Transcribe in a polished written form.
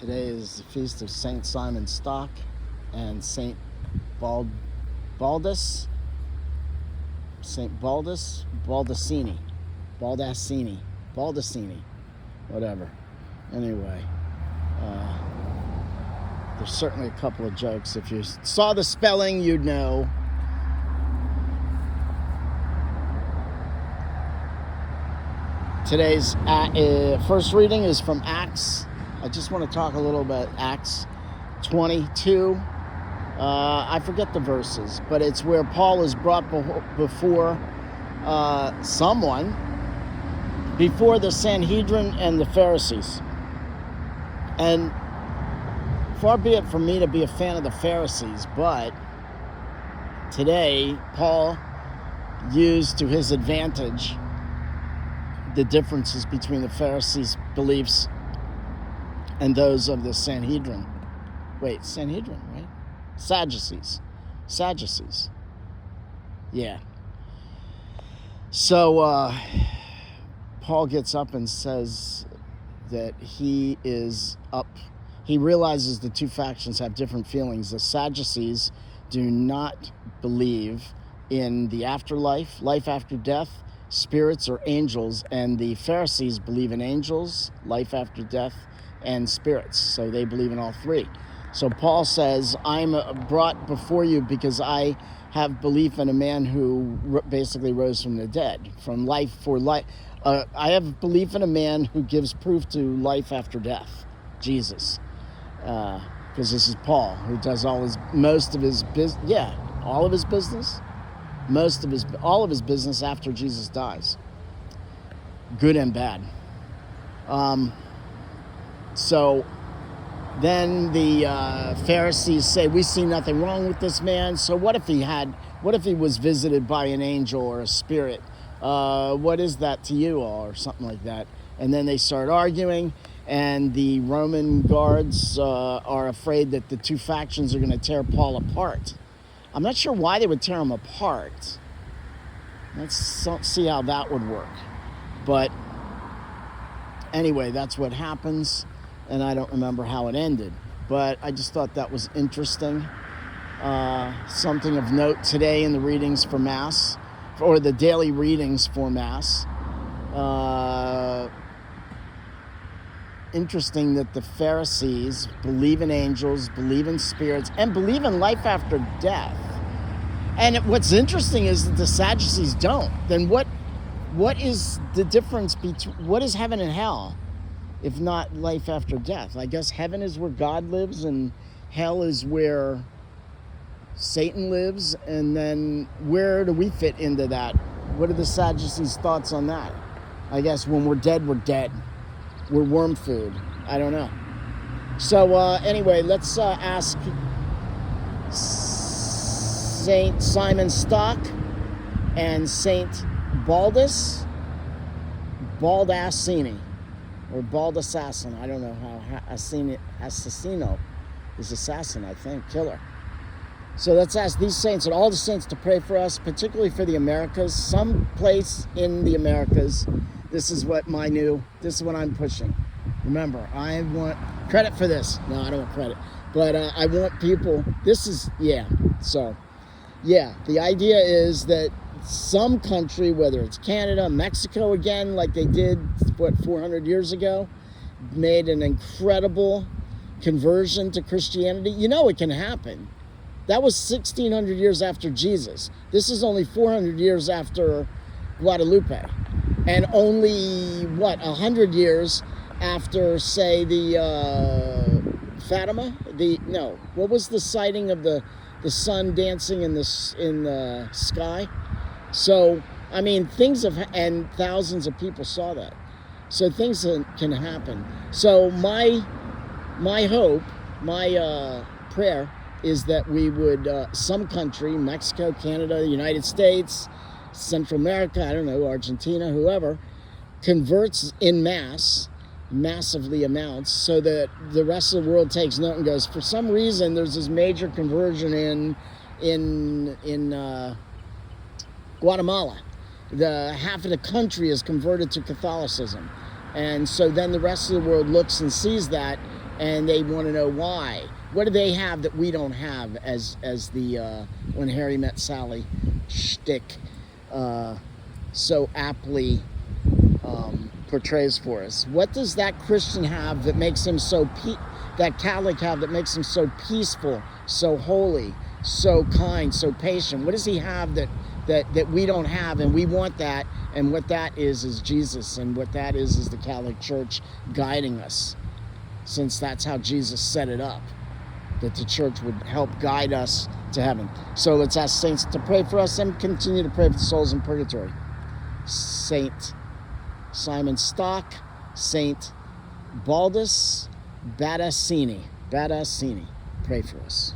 Today is the feast of Saint Simon Stock and Saint Baldus, Saint Baldacini, whatever. Anyway, there's certainly a couple of jokes. If you saw the spelling, you'd know. Today's first reading is from Acts. I just want to talk a little about Acts 22. I forget the verses, but it's where Paul is brought before someone, before the Sanhedrin and the Pharisees. And far be it from me to be a fan of the Pharisees, but today Paul used to his advantage the differences between the Pharisees' beliefs and those of the Sanhedrin. Wait, Sanhedrin, right? Sadducees. Yeah. So Paul gets up and says that he realizes the two factions have different feelings. The Sadducees do not believe in the afterlife, life after death, spirits or angels, and the Pharisees believe in angels, life after death, and spirits. So they believe in all three. So Paul says, I'm brought before you because I have belief in a man who basically rose from the dead, from life for life. I have belief in a man who gives proof to life after death, Jesus. Because this is Paul, who does all of his business after Jesus dies, good and bad. So then the Pharisees say, we see nothing wrong with this man. So what if he was visited by an angel or a spirit? What is that to you all, or something like that? And then they start arguing, and the Roman guards are afraid that the two factions are going to tear Paul apart. I'm not sure why they would tear him apart. Let's see how that would work. But anyway, that's what happens. And I don't remember how it ended, but I just thought that was interesting. Something of note today in the readings for Mass, or the daily readings for Mass. Interesting that the Pharisees believe in angels, believe in spirits, and believe in life after death. And what's interesting is that the Sadducees don't. Then what is the difference between, what is heaven and hell? If not life after death? I guess heaven is where God lives and hell is where Satan lives. And then where do we fit into that? What are the Sadducees' thoughts on that? I guess when we're dead, we're dead. We're worm food. I don't know. So anyway, let's ask Saint Simon Stock and Saint Baldacini. Or bald assassin. I don't know how. Assassino is assassin, I think. Killer. So let's ask these saints and all the saints to pray for us, particularly for the Americas. Some place in the Americas. This is what I'm pushing. Remember, I want credit for this. No, I don't want credit. But I want people. So, the idea is that some country, whether it's Canada, Mexico again, like they did, 400 years ago, made an incredible conversion to Christianity. You know it can happen. That was 1,600 years after Jesus. This is only 400 years after Guadalupe. And only, 100 years after, say, the Fatima? What was the sighting of the sun dancing in the sky? So, I mean, and thousands of people saw that. So things can happen. So my hope, my prayer is that we would, some country, Mexico, Canada, the United States, Central America, I don't know, Argentina, whoever, converts in massively amounts, so that the rest of the world takes note and goes, for some reason, there's this major conversion in Guatemala. Half of the country is converted to Catholicism. And so then the rest of the world looks and sees that and they want to know why. What do they have that we don't have, as the When Harry Met Sally shtick so aptly portrays for us? What does that Christian have that makes him so that Catholic have that makes him so peaceful, so holy, so kind, so patient? What does he have that we don't have, and we want that? And what that is Jesus, and what that is the Catholic Church guiding us, since that's how Jesus set it up, that the church would help guide us to heaven. So let's ask saints to pray for us and continue to pray for the souls in purgatory. Saint Simon Stock, Saint Baldus Badassini, pray for us.